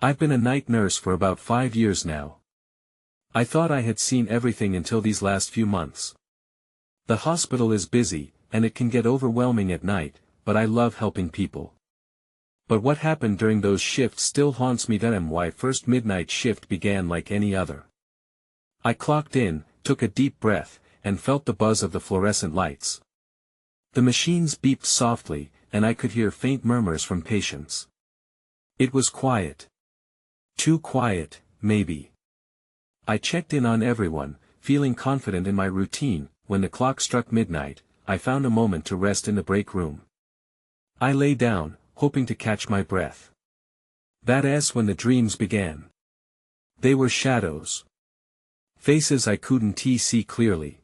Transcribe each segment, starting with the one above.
I've been a night nurse for about 5 years now. I thought I had seen everything until these last few months. The hospital is busy, and it can get overwhelming at night, but I love helping people. But what happened during those shifts still haunts me. My first midnight shift began like any other. I clocked in, took a deep breath, and felt the buzz of the fluorescent lights. The machines beeped softly, and I could hear faint murmurs from patients. It was quiet. Too quiet, maybe. I checked in on everyone, feeling confident in my routine. When the clock struck midnight, I found a moment to rest in the break room. I lay down, hoping to catch my breath. That's when the dreams began. They were shadows. Faces I couldn't see clearly.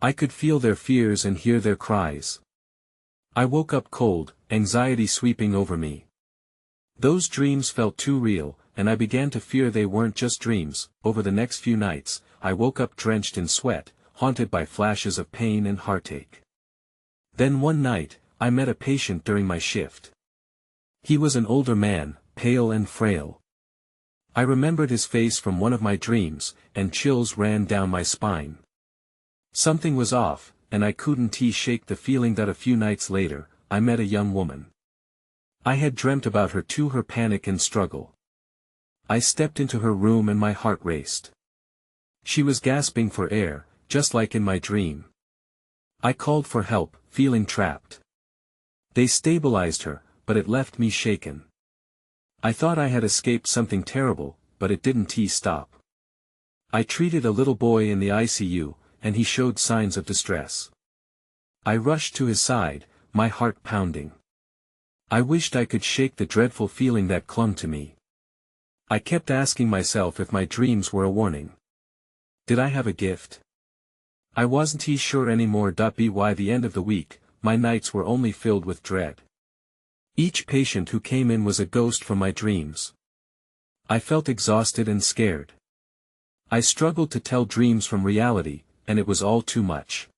I could feel their fears and hear their cries. I woke up cold, anxiety sweeping over me. Those dreams felt too real, and I began to fear they weren't just dreams. Over the next few nights, I woke up drenched in sweat, haunted by flashes of pain and heartache. Then one night, I met a patient during my shift. He was an older man, pale and frail. I remembered his face from one of my dreams, and chills ran down my spine. Something was off, and I couldn't shake the feeling that a few nights later, I met a young woman. I had dreamt about her too, her panic and struggle. I stepped into her room and my heart raced. She was gasping for air, just like in my dream. I called for help, feeling trapped. They stabilized her, but it left me shaken. I thought I had escaped something terrible, but it didn't stop. I treated a little boy in the ICU, and he showed signs of distress. I rushed to his side, my heart pounding. I wished I could shake the dreadful feeling that clung to me. I kept asking myself if my dreams were a warning. Did I have a gift? I wasn't sure anymore. By the end of the week, my nights were only filled with dread. Each patient who came in was a ghost from my dreams. I felt exhausted and scared. I struggled to tell dreams from reality, and it was all too much.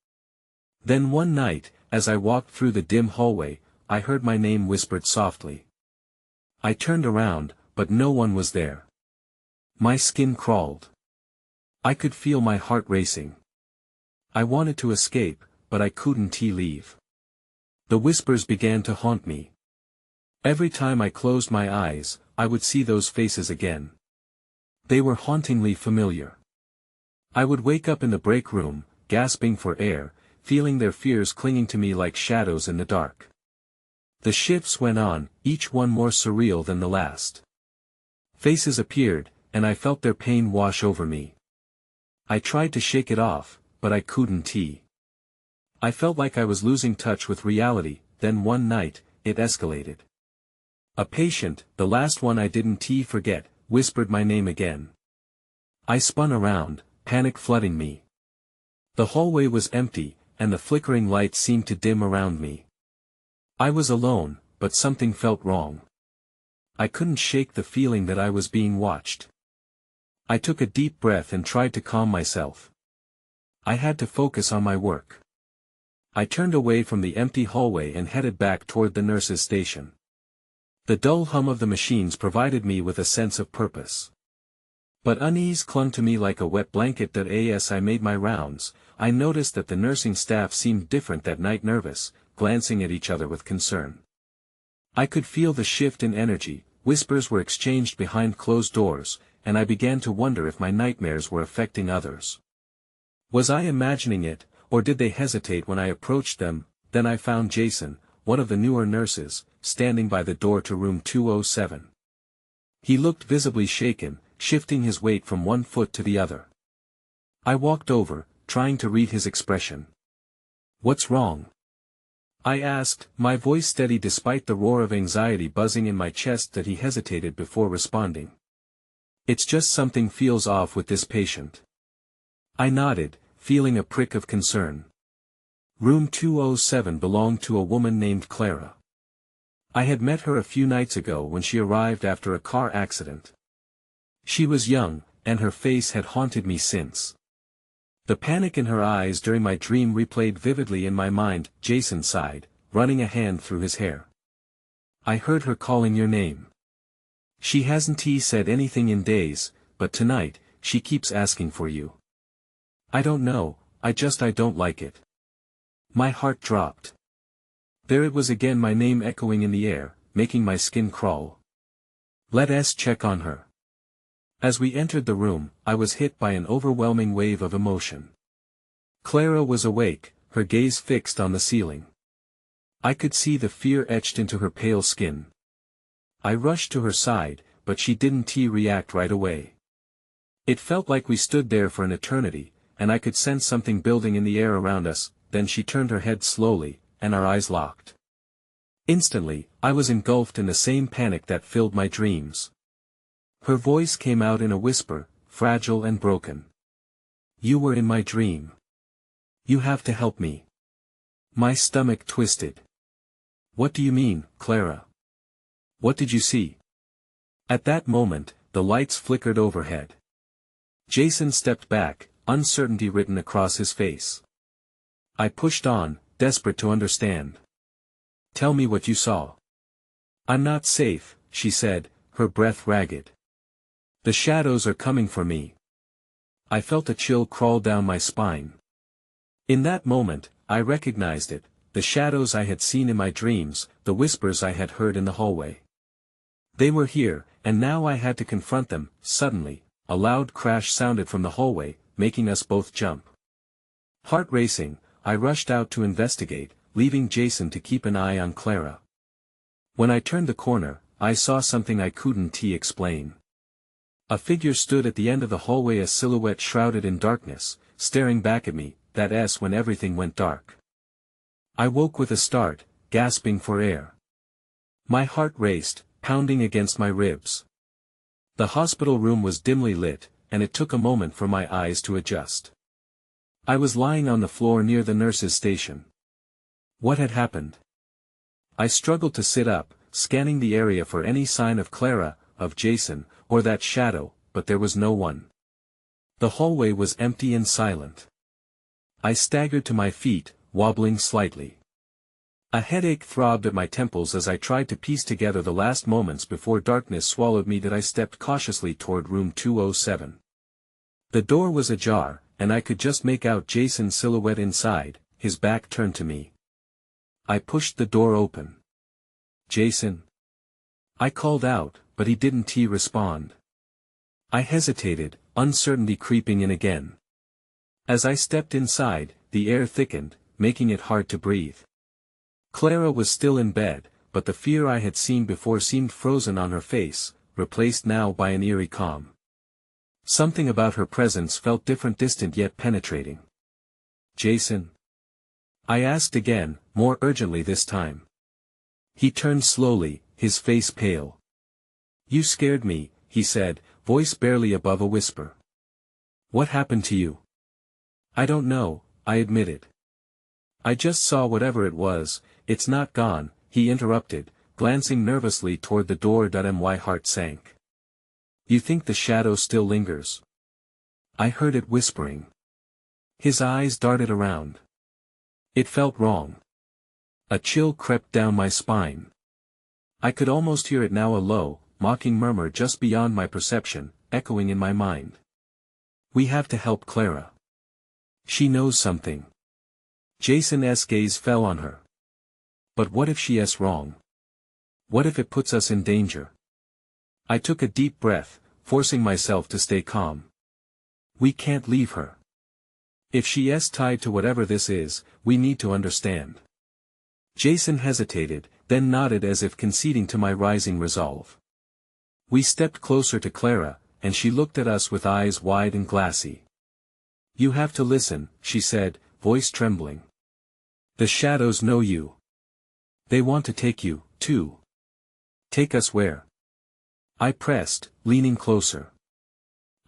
Then one night, as I walked through the dim hallway, I heard my name whispered softly. I turned around, but no one was there. My skin crawled. I could feel my heart racing. I wanted to escape, but I couldn't leave. The whispers began to haunt me. Every time I closed my eyes, I would see those faces again. They were hauntingly familiar. I would wake up in the break room, gasping for air, feeling their fears clinging to me like shadows in the dark. The shifts went on, each one more surreal than the last. Faces appeared, and I felt their pain wash over me. I tried to shake it off, but I couldn't. I felt like I was losing touch with reality. Then one night, it escalated. A patient, the last one I didn't forget, whispered my name again. I spun around, panic flooding me. The hallway was empty, and the flickering lights seemed to dim around me. I was alone, but something felt wrong. I couldn't shake the feeling that I was being watched. I took a deep breath and tried to calm myself. I had to focus on my work. I turned away from the empty hallway and headed back toward the nurse's station. The dull hum of the machines provided me with a sense of purpose. But unease clung to me like a wet blanket. As I made my rounds, I noticed that the nursing staff seemed different that night, nervous, glancing at each other with concern. I could feel the shift in energy, whispers were exchanged behind closed doors, and I began to wonder if my nightmares were affecting others. Was I imagining it, or did they hesitate when I approached them? Then I found Jason, one of the newer nurses, standing by the door to room 207. He looked visibly shaken, shifting his weight from one foot to the other. I walked over, trying to read his expression. "What's wrong?" I asked, my voice steady despite the roar of anxiety buzzing in my chest. That he hesitated before responding. "It's just something feels off with this patient." I nodded, feeling a prick of concern. Room 207 belonged to a woman named Clara. I had met her a few nights ago when she arrived after a car accident. She was young, and her face had haunted me since. The panic in her eyes during my dream replayed vividly in my mind. Jason sighed, running a hand through his hair. "I heard her calling your name. She hasn't said anything in days, but tonight, she keeps asking for you. I don't know, I don't like it. My heart dropped. There it was again, my name echoing in the air, making my skin crawl. Let's check on her. As we entered the room, I was hit by an overwhelming wave of emotion. Clara was awake, her gaze fixed on the ceiling. I could see the fear etched into her pale skin. I rushed to her side, but she didn't react right away. It felt like we stood there for an eternity, and I could sense something building in the air around us. Then she turned her head slowly, and our eyes locked. Instantly, I was engulfed in the same panic that filled my dreams. Her voice came out in a whisper, fragile and broken. You were in my dream. You have to help me. My stomach twisted. What do you mean, Clara? What did you see? At that moment, the lights flickered overhead. Jason stepped back, uncertainty written across his face. I pushed on, desperate to understand. Tell me what you saw. I'm not safe, she said, her breath ragged. The shadows are coming for me. I felt a chill crawl down my spine. In that moment, I recognized it, the shadows I had seen in my dreams, the whispers I had heard in the hallway. They were here, and now I had to confront them. Suddenly, a loud crash sounded from the hallway, making us both jump. Heart racing, I rushed out to investigate, leaving Jason to keep an eye on Clara. When I turned the corner, I saw something I couldn't explain. A figure stood at the end of the hallway, a silhouette shrouded in darkness, staring back at me. That's when everything went dark. I woke with a start, gasping for air. My heart raced, pounding against my ribs. The hospital room was dimly lit, and it took a moment for my eyes to adjust. I was lying on the floor near the nurse's station. What had happened? I struggled to sit up, scanning the area for any sign of Clara, of Jason, or that shadow, but there was no one. The hallway was empty and silent. I staggered to my feet, wobbling slightly. A headache throbbed at my temples as I tried to piece together the last moments before darkness swallowed me. I stepped cautiously toward room 207. The door was ajar, and I could just make out Jason's silhouette inside, his back turned to me. I pushed the door open. Jason? I called out, but he didn't respond. I hesitated, uncertainty creeping in again. As I stepped inside, the air thickened, making it hard to breathe. Clara was still in bed, but the fear I had seen before seemed frozen on her face, replaced now by an eerie calm. Something about her presence felt different, distant yet penetrating. Jason? I asked again, more urgently this time. He turned slowly, his face pale. You scared me, he said, voice barely above a whisper. What happened to you? I don't know, I admitted. I just saw whatever it was. It's not gone, he interrupted, glancing nervously toward the door. My heart sank. You think the shadow still lingers? I heard it whispering. His eyes darted around. It felt wrong. A chill crept down my spine. I could almost hear it now, a low, mocking murmur just beyond my perception, echoing in my mind. We have to help Clara. She knows something. Jason's gaze fell on her. But what if she's wrong? What if it puts us in danger? I took a deep breath, forcing myself to stay calm. We can't leave her. If she's tied to whatever this is, we need to understand. Jason hesitated, then nodded as if conceding to my rising resolve. We stepped closer to Clara, and she looked at us with eyes wide and glassy. You have to listen, she said, voice trembling. The shadows know you. They want to take you, too. Take us where? I pressed, leaning closer.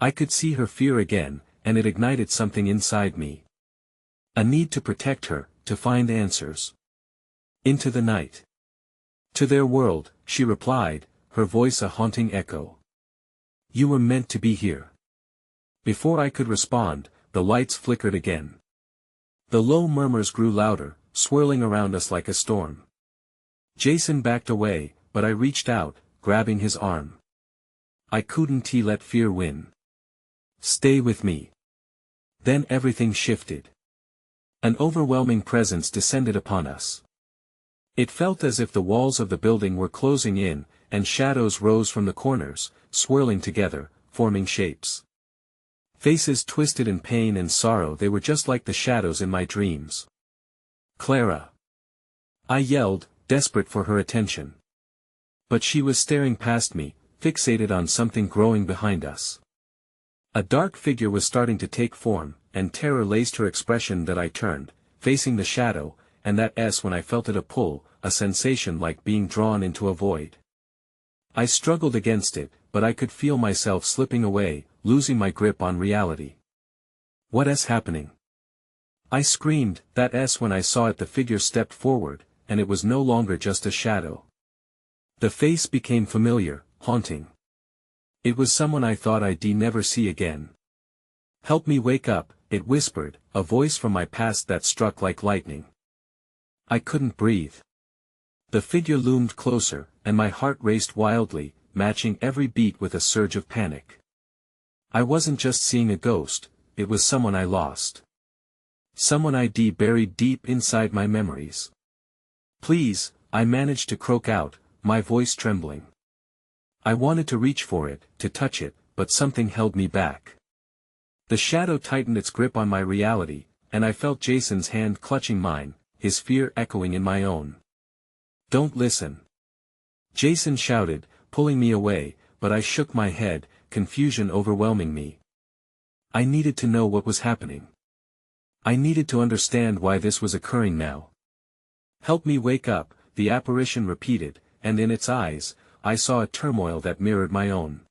I could see her fear again, and it ignited something inside me. A need to protect her, to find answers. Into the night. To their world, she replied, her voice a haunting echo. You were meant to be here. Before I could respond, the lights flickered again. The low murmurs grew louder, swirling around us like a storm. Jason backed away, but I reached out, grabbing his arm. I couldn't let fear win. Stay with me. Then everything shifted. An overwhelming presence descended upon us. It felt as if the walls of the building were closing in, and shadows rose from the corners, swirling together, forming shapes. Faces twisted in pain and sorrow, they were just like the shadows in my dreams. Clara! I yelled, desperate for her attention. But she was staring past me, fixated on something growing behind us. A dark figure was starting to take form, and terror laced her expression. That I turned, facing the shadow, and that when I felt it, a pull, a sensation like being drawn into a void. I struggled against it, but I could feel myself slipping away, losing my grip on reality. What's happening? I screamed, that when I saw it, the figure stepped forward, and it was no longer just a shadow. The face became familiar, haunting. It was someone I thought I'd never see again. Help me wake up, it whispered, a voice from my past that struck like lightning. I couldn't breathe. The figure loomed closer, and my heart raced wildly, matching every beat with a surge of panic. I wasn't just seeing a ghost, it was someone I lost. Someone I'd buried deep inside my memories. Please, I managed to croak out, my voice trembling. I wanted to reach for it, to touch it, but something held me back. The shadow tightened its grip on my reality, and I felt Jason's hand clutching mine, his fear echoing in my own. Don't listen. Jason shouted, pulling me away, but I shook my head, confusion overwhelming me. I needed to know what was happening. I needed to understand why this was occurring now. Help me wake up, the apparition repeated, and in its eyes, I saw a turmoil that mirrored my own.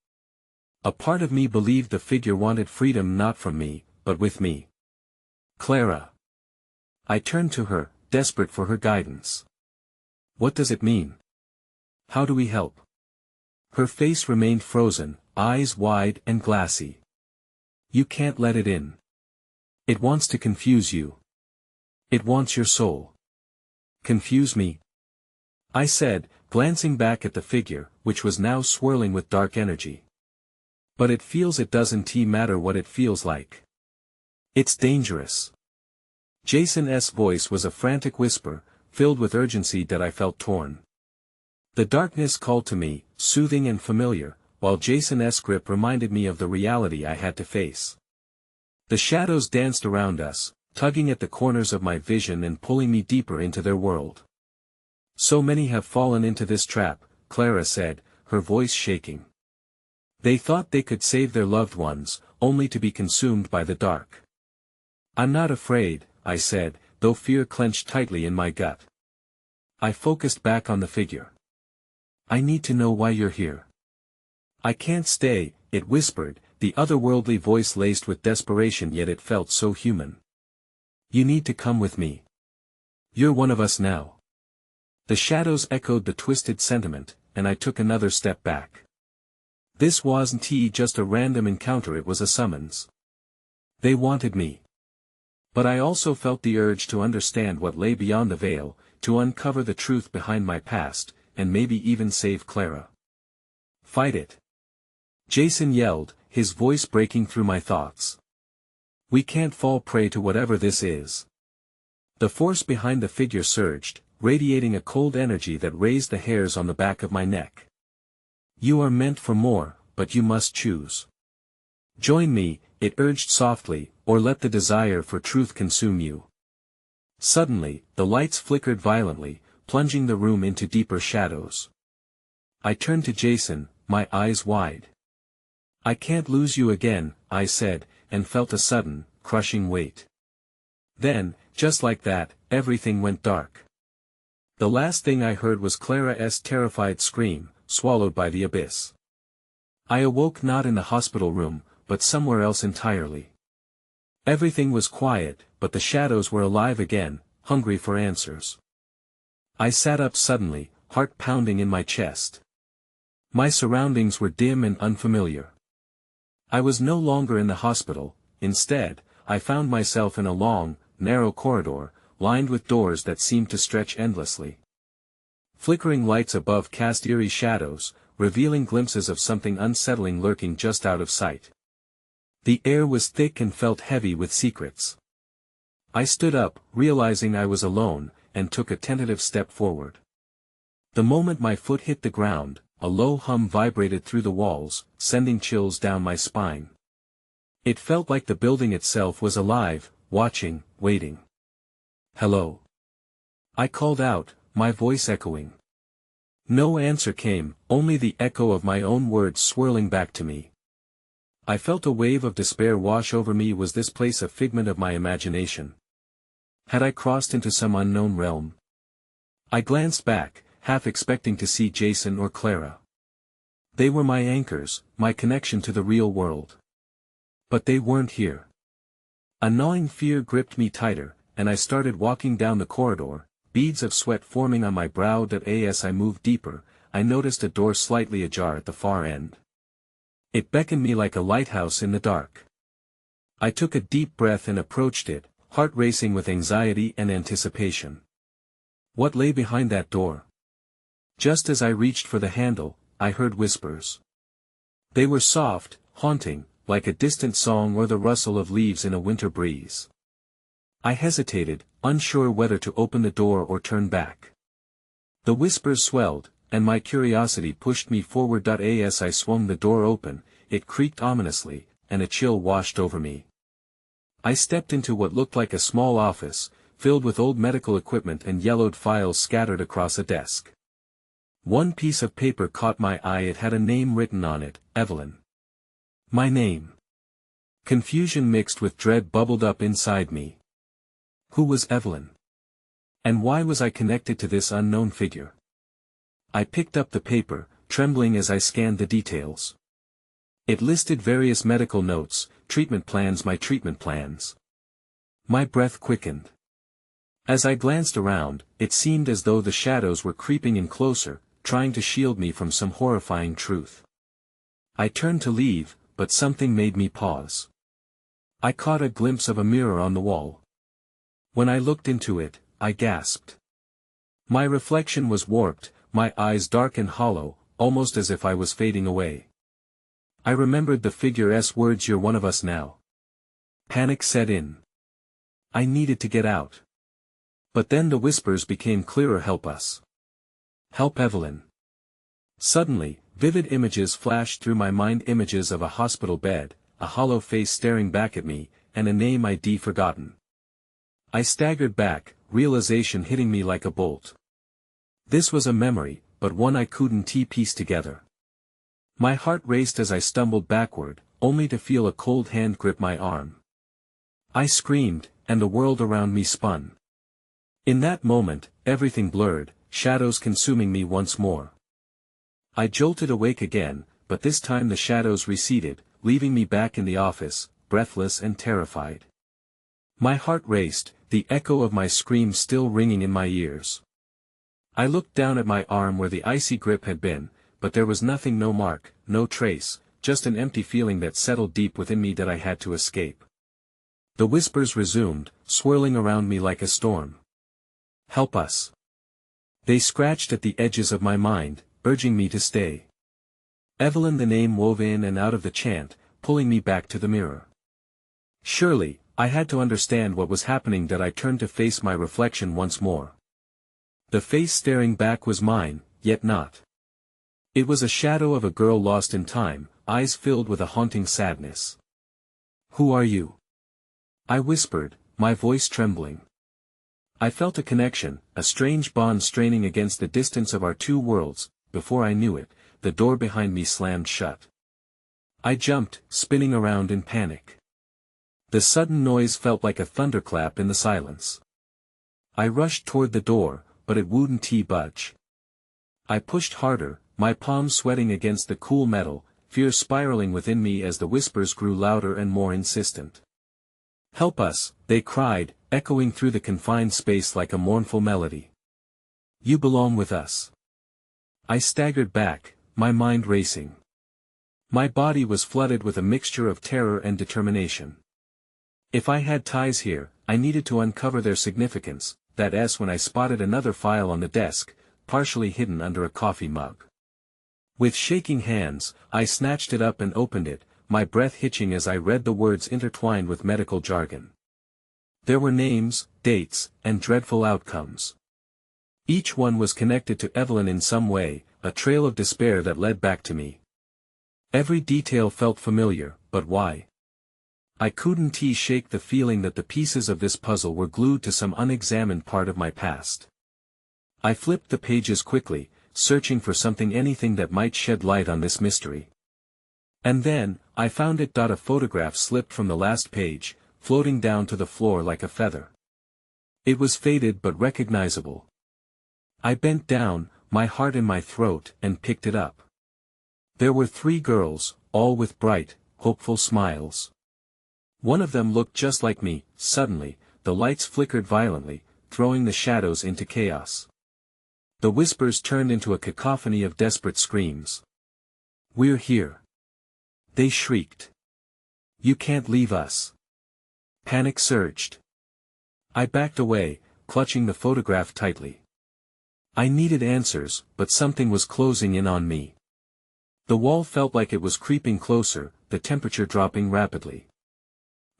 A part of me believed the figure wanted freedom not from me, but with me. Clara. I turned to her, desperate for her guidance. What does it mean? How do we help? Her face remained frozen, eyes wide and glassy. You can't let it in. It wants to confuse you. It wants your soul. Confuse me? I said, glancing back at the figure, which was now swirling with dark energy. But it doesn't matter what it feels like. It's dangerous. Jason's voice was a frantic whisper, filled with urgency that I felt torn. The darkness called to me, soothing and familiar, while Jason's grip reminded me of the reality I had to face. The shadows danced around us, tugging at the corners of my vision and pulling me deeper into their world. So many have fallen into this trap, Clara said, her voice shaking. They thought they could save their loved ones, only to be consumed by the dark. I'm not afraid, I said, though fear clenched tightly in my gut. I focused back on the figure. I need to know why you're here. I can't stay, it whispered, the otherworldly voice laced with desperation, yet it felt so human. You need to come with me. You're one of us now. The shadows echoed the twisted sentiment, and I took another step back. This wasn't just a random encounter, it was a summons. They wanted me. But I also felt the urge to understand what lay beyond the veil, to uncover the truth behind my past, and maybe even save Clara. Fight it. Jason yelled, his voice breaking through my thoughts. We can't fall prey to whatever this is. The force behind the figure surged, radiating a cold energy that raised the hairs on the back of my neck. You are meant for more, but you must choose. Join me, it urged softly, or let the desire for truth consume you. Suddenly, the lights flickered violently, plunging the room into deeper shadows. I turned to Jason, my eyes wide. I can't lose you again, I said, and felt a sudden, crushing weight. Then, just like that, everything went dark. The last thing I heard was Clara's terrified scream, swallowed by the abyss. I awoke not in the hospital room, but somewhere else entirely. Everything was quiet, but the shadows were alive again, hungry for answers. I sat up suddenly, heart pounding in my chest. My surroundings were dim and unfamiliar. I was no longer in the hospital. Instead, I found myself in a long, narrow corridor, lined with doors that seemed to stretch endlessly. Flickering lights above cast eerie shadows, revealing glimpses of something unsettling lurking just out of sight. The air was thick and felt heavy with secrets. I stood up, realizing I was alone, and took a tentative step forward. The moment my foot hit the ground, a low hum vibrated through the walls, sending chills down my spine. It felt like the building itself was alive, watching, waiting. "Hello?" I called out, my voice echoing. No answer came, only the echo of my own words swirling back to me. I felt a wave of despair wash over me. Was this place a figment of my imagination? Had I crossed into some unknown realm? I glanced back, half expecting to see Jason or Clara. They were my anchors, my connection to the real world. But they weren't here. A gnawing fear gripped me tighter, and I started walking down the corridor, beads of sweat forming on my brow. As I moved deeper, I noticed a door slightly ajar at the far end. It beckoned me like a lighthouse in the dark. I took a deep breath and approached it, heart racing with anxiety and anticipation. What lay behind that door? Just as I reached for the handle, I heard whispers. They were soft, haunting, like a distant song or the rustle of leaves in a winter breeze. I hesitated, unsure whether to open the door or turn back. The whispers swelled, and my curiosity pushed me forward. As I swung the door open, it creaked ominously, and a chill washed over me. I stepped into what looked like a small office, filled with old medical equipment and yellowed files scattered across a desk. One piece of paper caught my eye. It had a name written on it, Evelyn. My name. Confusion mixed with dread bubbled up inside me. Who was Evelyn? And why was I connected to this unknown figure? I picked up the paper, trembling as I scanned the details. It listed various medical notes, treatment plans. My treatment plans. My breath quickened. As I glanced around, it seemed as though the shadows were creeping in closer, trying to shield me from some horrifying truth. I turned to leave, but something made me pause. I caught a glimpse of a mirror on the wall. When I looked into it, I gasped. My reflection was warped, my eyes dark and hollow, almost as if I was fading away. I remembered the figure's words, "You're one of us now." Panic set in. I needed to get out. But then the whispers became clearer. "Help us. Help Evelyn." Suddenly, vivid images flashed through my mind, images of a hospital bed, a hollow face staring back at me, and a name I'd forgotten. I staggered back, realization hitting me like a bolt. This was a memory, but one I couldn't piece together. My heart raced as I stumbled backward, only to feel a cold hand grip my arm. I screamed, and the world around me spun. In that moment, everything blurred, shadows consuming me once more. I jolted awake again, but this time the shadows receded, leaving me back in the office, breathless and terrified. My heart raced, the echo of my scream still ringing in my ears. I looked down at my arm where the icy grip had been, but there was nothing, no mark, no trace, just an empty feeling that settled deep within me that I had to escape. The whispers resumed, swirling around me like a storm. "Help us." They scratched at the edges of my mind, urging me to stay. Evelyn, the name wove in and out of the chant, pulling me back to the mirror. Surely, I had to understand what was happening. That I turned to face my reflection once more. The face staring back was mine, yet not. It was a shadow of a girl lost in time, eyes filled with a haunting sadness. "Who are you?" I whispered, my voice trembling. I felt a connection, a strange bond straining against the distance of our two worlds. Before I knew it, the door behind me slammed shut. I jumped, spinning around in panic. The sudden noise felt like a thunderclap in the silence. I rushed toward the door, but it wouldn't budge. I pushed harder, my palms sweating against the cool metal, fear spiraling within me as the whispers grew louder and more insistent. "Help us," they cried, echoing through the confined space like a mournful melody. "You belong with us." I staggered back, my mind racing. My body was flooded with a mixture of terror and determination. If I had ties here, I needed to uncover their significance. When I spotted another file on the desk, partially hidden under a coffee mug. With shaking hands, I snatched it up and opened it, my breath hitching as I read the words intertwined with medical jargon. There were names, dates, and dreadful outcomes. Each one was connected to Evelyn in some way, a trail of despair that led back to me. Every detail felt familiar, but why? I couldn't shake the feeling that the pieces of this puzzle were glued to some unexamined part of my past. I flipped the pages quickly, searching for anything that might shed light on this mystery. And then, I found it. A photograph slipped from the last page, floating down to the floor like a feather. It was faded but recognizable. I bent down, my heart in my throat, and picked it up. There were 3 girls, all with bright, hopeful smiles. One of them looked just like me. Suddenly, the lights flickered violently, throwing the shadows into chaos. The whispers turned into a cacophony of desperate screams. "We're here!" they shrieked. "You can't leave us!" Panic surged. I backed away, clutching the photograph tightly. I needed answers, but something was closing in on me. The wall felt like it was creeping closer, the temperature dropping rapidly.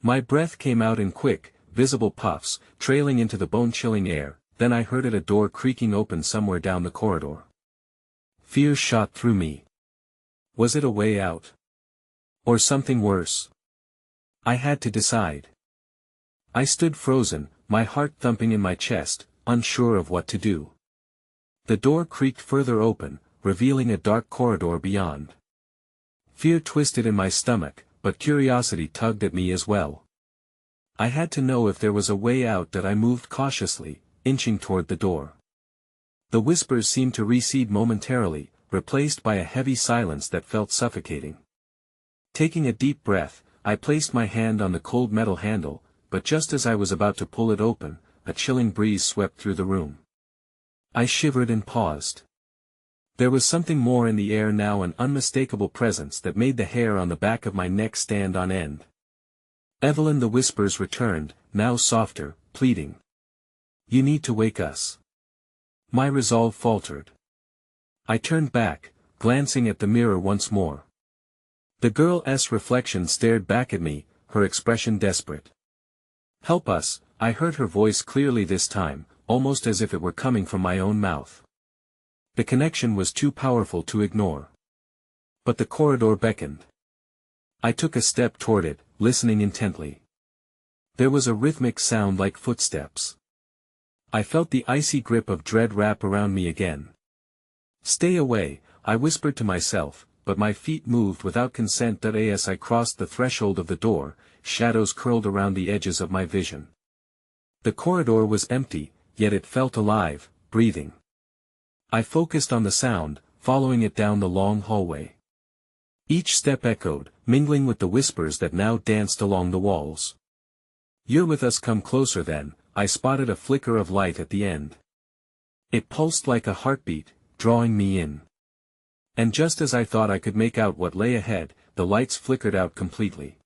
My breath came out in quick, visible puffs, trailing into the bone-chilling air. Then I heard a door creaking open somewhere down the corridor. Fear shot through me. Was it a way out? Or something worse? I had to decide. I stood frozen, my heart thumping in my chest, unsure of what to do. The door creaked further open, revealing a dark corridor beyond. Fear twisted in my stomach, but curiosity tugged at me as well. I had to know if there was a way out. That I moved cautiously, inching toward the door. The whispers seemed to recede momentarily, replaced by a heavy silence that felt suffocating. Taking a deep breath, I placed my hand on the cold metal handle, but just as I was about to pull it open, a chilling breeze swept through the room. I shivered and paused. There was something more in the air now, an unmistakable presence that made the hair on the back of my neck stand on end. "Evelyn," the whispers returned, now softer, pleading. "You need to wake us." My resolve faltered. I turned back, glancing at the mirror once more. The girl's reflection stared back at me, her expression desperate. "Help us," I heard her voice clearly this time, almost as if it were coming from my own mouth. The connection was too powerful to ignore. But the corridor beckoned. I took a step toward it, listening intently. There was a rhythmic sound like footsteps. I felt the icy grip of dread wrap around me again. "Stay away," I whispered to myself, but my feet moved without consent. As I crossed the threshold of the door, shadows curled around the edges of my vision. The corridor was empty, yet it felt alive, breathing. I focused on the sound, following it down the long hallway. Each step echoed, mingling with the whispers that now danced along the walls. "You're with us." "Come closer then." I spotted a flicker of light at the end. It pulsed like a heartbeat, drawing me in. And just as I thought I could make out what lay ahead, the lights flickered out completely.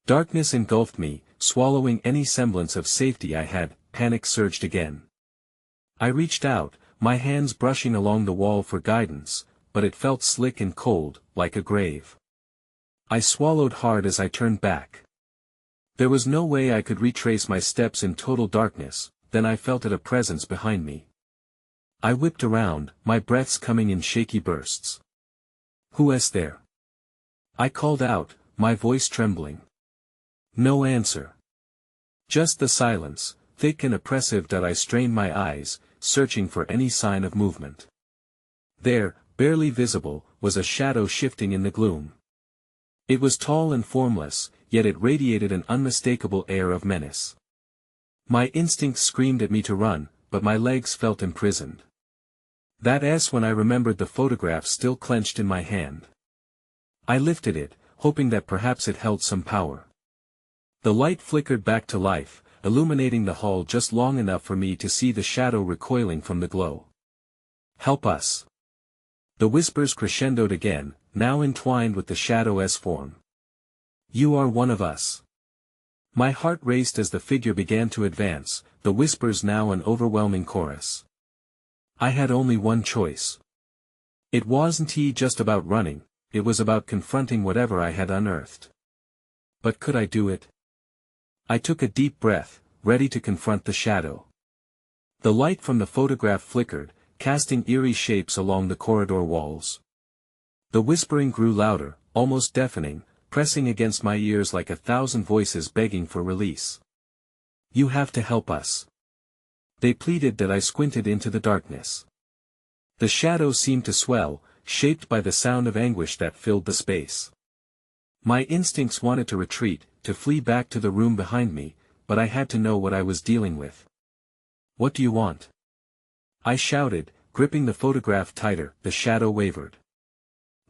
Darkness engulfed me, swallowing any semblance of safety I had. Panic surged again. I reached out, my hands brushing along the wall for guidance, but it felt slick and cold, like a grave. I swallowed hard as I turned back. There was no way I could retrace my steps in total darkness. Then I felt a presence behind me. I whipped around, my breaths coming in shaky bursts. "Who's there?" I called out, my voice trembling. No answer. Just the silence, thick and oppressive. I strained my eyes, searching for any sign of movement. There, barely visible, was a shadow shifting in the gloom. It was tall and formless, yet it radiated an unmistakable air of menace. My instincts screamed at me to run, but my legs felt imprisoned. That's when I remembered the photograph still clenched in my hand. I lifted it, hoping that perhaps it held some power. The light flickered back to life, illuminating the hall just long enough for me to see the shadow recoiling from the glow. "Help us!" The whispers crescendoed again, now entwined with the shadow's form. "You are one of us." My heart raced as the figure began to advance, the whispers now an overwhelming chorus. I had only one choice. It wasn't just about running, it was about confronting whatever I had unearthed. But could I do it? I took a deep breath, ready to confront the shadow. The light from the photograph flickered, casting eerie shapes along the corridor walls. The whispering grew louder, almost deafening, pressing against my ears like 1,000 voices begging for release. You have to help us. They pleaded that I squinted into the darkness. The shadow seemed to swell, shaped by the sound of anguish that filled the space. My instincts wanted to retreat, to flee back to the room behind me, but I had to know what I was dealing with. What do you want? I shouted, gripping the photograph tighter. The shadow wavered.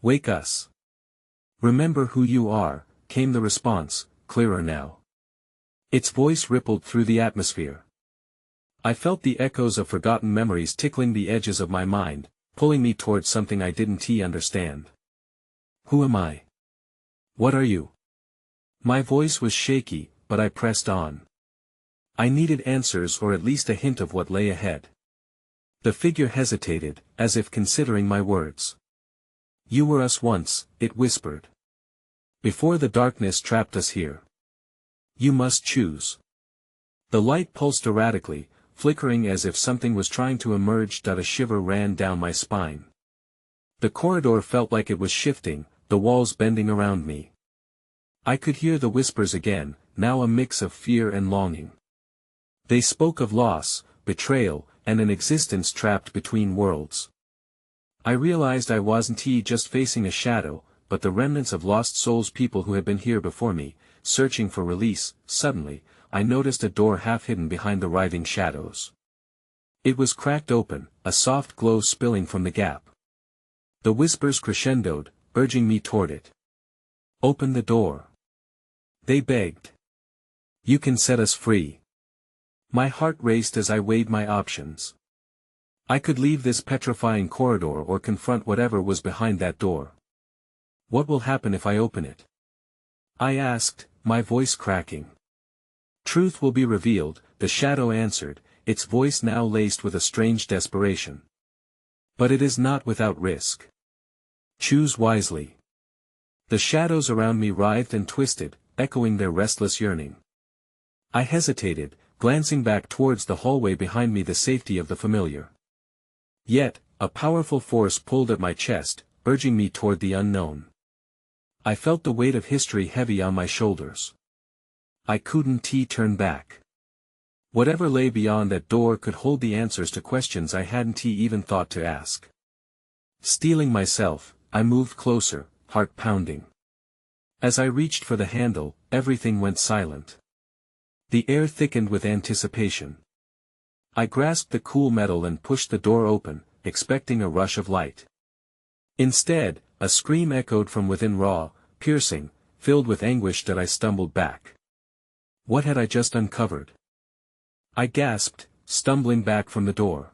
Wake us. Remember who you are, came the response, clearer now. Its voice rippled through the atmosphere. I felt the echoes of forgotten memories tickling the edges of my mind, pulling me towards something I didn't understand. Who am I? What are you? My voice was shaky, but I pressed on. I needed answers, or at least a hint of what lay ahead. The figure hesitated, as if considering my words. You were us once, it whispered. Before the darkness trapped us here. You must choose. The light pulsed erratically, flickering as if something was trying to emerge. A shiver ran down my spine. The corridor felt like it was shifting, the walls bending around me. I could hear the whispers again, now a mix of fear and longing. They spoke of loss, betrayal, and an existence trapped between worlds. I realized I wasn't just facing a shadow, but the remnants of lost souls, people who had been here before me, searching for release. Suddenly, I noticed a door half hidden behind the writhing shadows. It was cracked open, a soft glow spilling from the gap. The whispers crescendoed, urging me toward it. Open the door. They begged. You can set us free. My heart raced as I weighed my options. I could leave this petrifying corridor or confront whatever was behind that door. What will happen if I open it? I asked, my voice cracking. Truth will be revealed, the shadow answered, its voice now laced with a strange desperation. But it is not without risk. Choose wisely. The shadows around me writhed and twisted, echoing their restless yearning. I hesitated, glancing back towards the hallway behind me, the safety of the familiar. Yet, a powerful force pulled at my chest, urging me toward the unknown. I felt the weight of history heavy on my shoulders. I couldn't turn back. Whatever lay beyond that door could hold the answers to questions I hadn't even thought to ask. Steeling myself, I moved closer, heart pounding. As I reached for the handle, everything went silent. The air thickened with anticipation. I grasped the cool metal and pushed the door open, expecting a rush of light. Instead, a scream echoed from within, raw, piercing, filled with anguish. That I stumbled back. What had I just uncovered? I gasped, stumbling back from the door.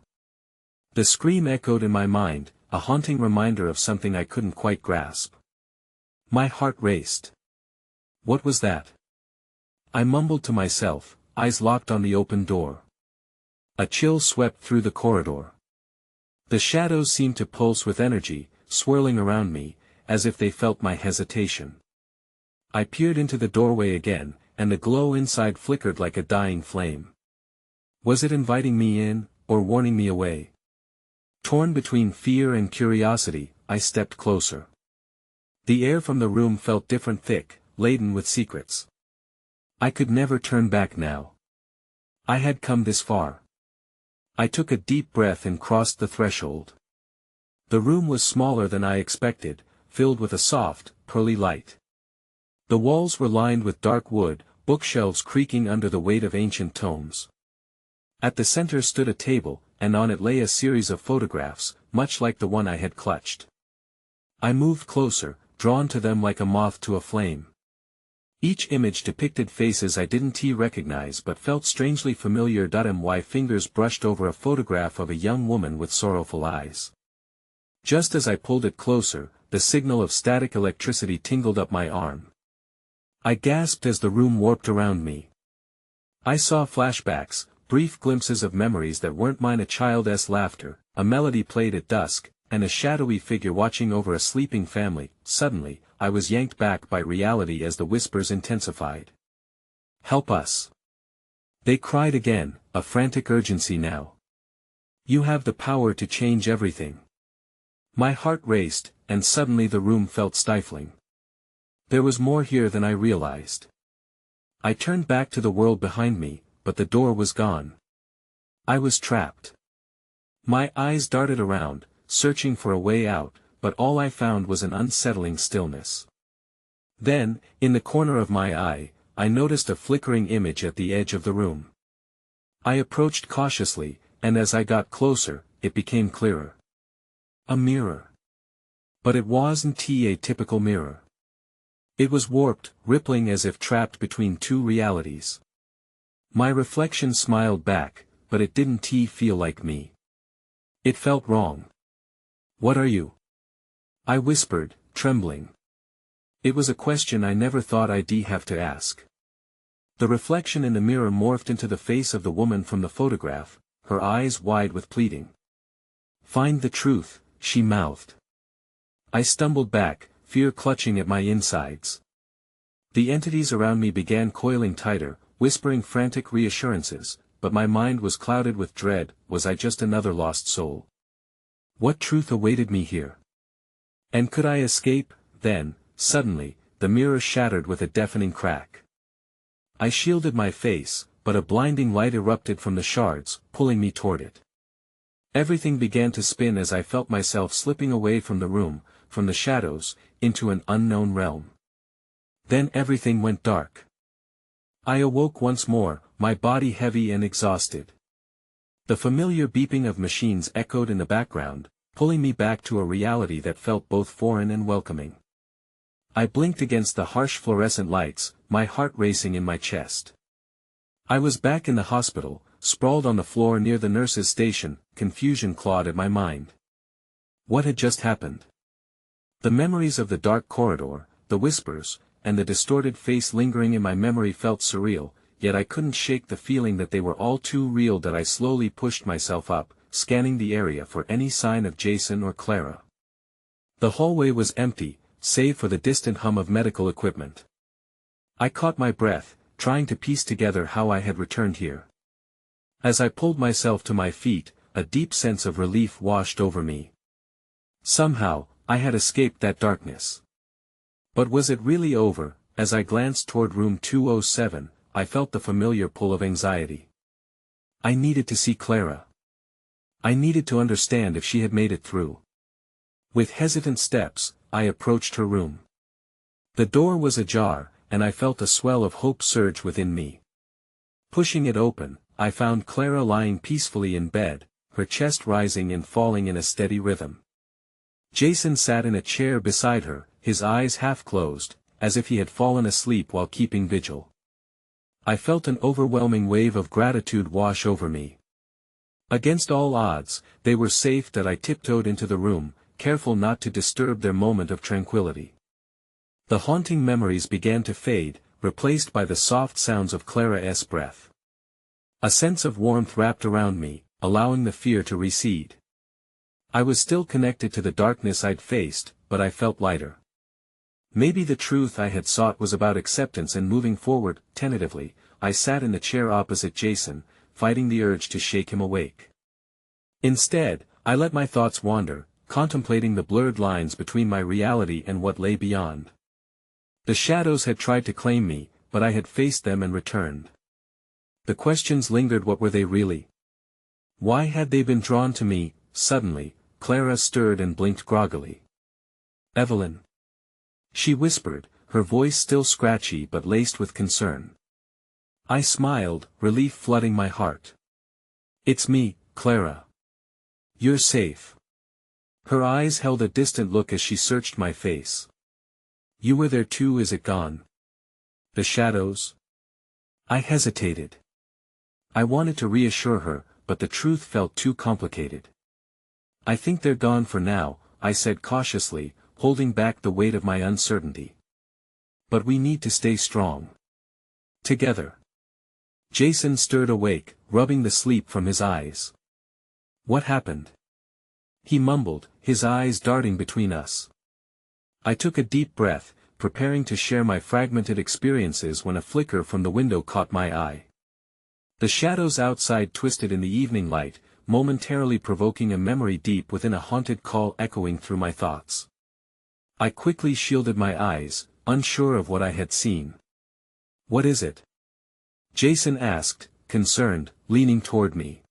The scream echoed in my mind, a haunting reminder of something I couldn't quite grasp. My heart raced. What was that? I mumbled to myself, eyes locked on the open door. A chill swept through the corridor. The shadows seemed to pulse with energy, swirling around me, as if they felt my hesitation. I peered into the doorway again, and the glow inside flickered like a dying flame. Was it inviting me in, or warning me away? Torn between fear and curiosity, I stepped closer. The air from the room felt different, thick, laden with secrets. I could never turn back now. I had come this far. I took a deep breath and crossed the threshold. The room was smaller than I expected, filled with a soft, pearly light. The walls were lined with dark wood, bookshelves creaking under the weight of ancient tomes. At the center stood a table, and on it lay a series of photographs, much like the one I had clutched. I moved closer, drawn to them like a moth to a flame. Each image depicted faces I didn't recognize but felt strangely familiar. My fingers brushed over a photograph of a young woman with sorrowful eyes. Just as I pulled it closer, the signal of static electricity tingled up my arm. I gasped as the room warped around me. I saw flashbacks, brief glimpses of memories that weren't mine, a child's laughter, a melody played at dusk, and a shadowy figure watching over a sleeping family. Suddenly, I was yanked back by reality as the whispers intensified. "Help us!" they cried again, a frantic urgency now. "You have the power to change everything." My heart raced, and suddenly the room felt stifling. There was more here than I realized. I turned back to the world behind me, but the door was gone. I was trapped. My eyes darted around, searching for a way out, but all I found was an unsettling stillness. Then, in the corner of my eye, I noticed a flickering image at the edge of the room. I approached cautiously, and as I got closer, it became clearer. A mirror. But it wasn't a typical mirror. It was warped, rippling as if trapped between two realities. My reflection smiled back, but it didn't feel like me. It felt wrong. "What are you?" I whispered, trembling. It was a question I never thought I'd have to ask. The reflection in the mirror morphed into the face of the woman from the photograph, her eyes wide with pleading. "Find the truth," she mouthed. I stumbled back, fear clutching at my insides. The entities around me began coiling tighter, whispering frantic reassurances, but my mind was clouded with dread. Was I just another lost soul? What truth awaited me here? And could I escape? Then, suddenly, the mirror shattered with a deafening crack. I shielded my face, but a blinding light erupted from the shards, pulling me toward it. Everything began to spin as I felt myself slipping away from the room, from the shadows, into an unknown realm. Then everything went dark. I awoke once more, my body heavy and exhausted. The familiar beeping of machines echoed in the background, pulling me back to a reality that felt both foreign and welcoming. I blinked against the harsh fluorescent lights, my heart racing in my chest. I was back in the hospital, sprawled on the floor near the nurse's station, confusion clawed at my mind. What had just happened? The memories of the dark corridor, the whispers, and the distorted face lingering in my memory felt surreal, yet I couldn't shake the feeling that they were all too real. That I slowly pushed myself up, scanning the area for any sign of Jason or Clara. The hallway was empty, save for the distant hum of medical equipment. I caught my breath, trying to piece together how I had returned here. As I pulled myself to my feet, a deep sense of relief washed over me. Somehow, I had escaped that darkness. But was it really over? As I glanced toward room 207, I felt the familiar pull of anxiety. I needed to see Clara. I needed to understand if she had made it through. With hesitant steps, I approached her room. The door was ajar, and I felt a swell of hope surge within me. Pushing it open, I found Clara lying peacefully in bed, her chest rising and falling in a steady rhythm. Jason sat in a chair beside her, his eyes half closed, as if he had fallen asleep while keeping vigil. I felt an overwhelming wave of gratitude wash over me. Against all odds, they were safe. That I tiptoed into the room, careful not to disturb their moment of tranquility. The haunting memories began to fade, replaced by the soft sounds of Clara's breath. A sense of warmth wrapped around me, allowing the fear to recede. I was still connected to the darkness I'd faced, but I felt lighter. Maybe the truth I had sought was about acceptance and moving forward. Tentatively, I sat in the chair opposite Jason, fighting the urge to shake him awake. Instead, I let my thoughts wander, contemplating the blurred lines between my reality and what lay beyond. The shadows had tried to claim me, but I had faced them and returned. The questions lingered. What were they really? Why had they been drawn to me? Suddenly, Clara stirred and blinked groggily. "Evelyn," she whispered, her voice still scratchy but laced with concern. I smiled, relief flooding my heart. "It's me, Clara. You're safe." Her eyes held a distant look as she searched my face. "You were there too. Is it gone? The shadows?" I hesitated. I wanted to reassure her, but the truth felt too complicated. "I think they're gone for now," I said cautiously, holding back the weight of my uncertainty. "But we need to stay strong. Together." Jason stirred awake, rubbing the sleep from his eyes. "What happened?" he mumbled, his eyes darting between us. I took a deep breath, preparing to share my fragmented experiences when a flicker from the window caught my eye. The shadows outside twisted in the evening light, momentarily provoking a memory deep within a haunted call echoing through my thoughts. I quickly shielded my eyes, unsure of what I had seen. "What is it?" Jason asked, concerned, leaning toward me.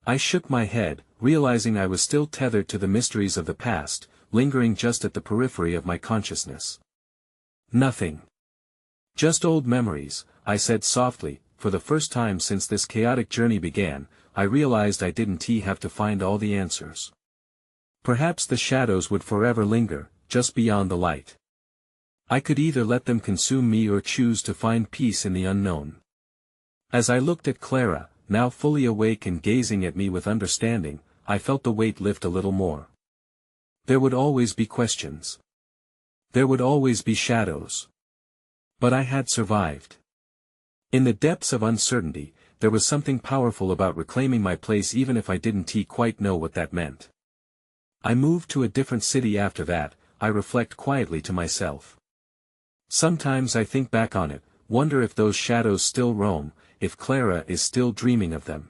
I shook my head, realizing I was still tethered to the mysteries of the past, lingering just at the periphery of my consciousness. "Nothing. Just old memories," I said softly. For the first time since this chaotic journey began, I realized I didn't have to find all the answers. Perhaps the shadows would forever linger, just beyond the light. I could either let them consume me or choose to find peace in the unknown. As I looked at Clara, now fully awake and gazing at me with understanding, I felt the weight lift a little more. There would always be questions. There would always be shadows. But I had survived. In the depths of uncertainty, there was something powerful about reclaiming my place even if I didn't quite know what that meant. I moved to a different city after that, I reflect quietly to myself. Sometimes I think back on it, wonder if those shadows still roam, if Clara is still dreaming of them.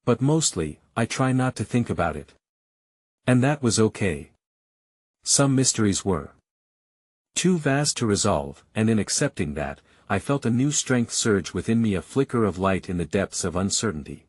But mostly, I try not to think about it. And that was okay. Some mysteries were too vast to resolve, and in accepting that, I felt a new strength surge within me, a flicker of light in the depths of uncertainty.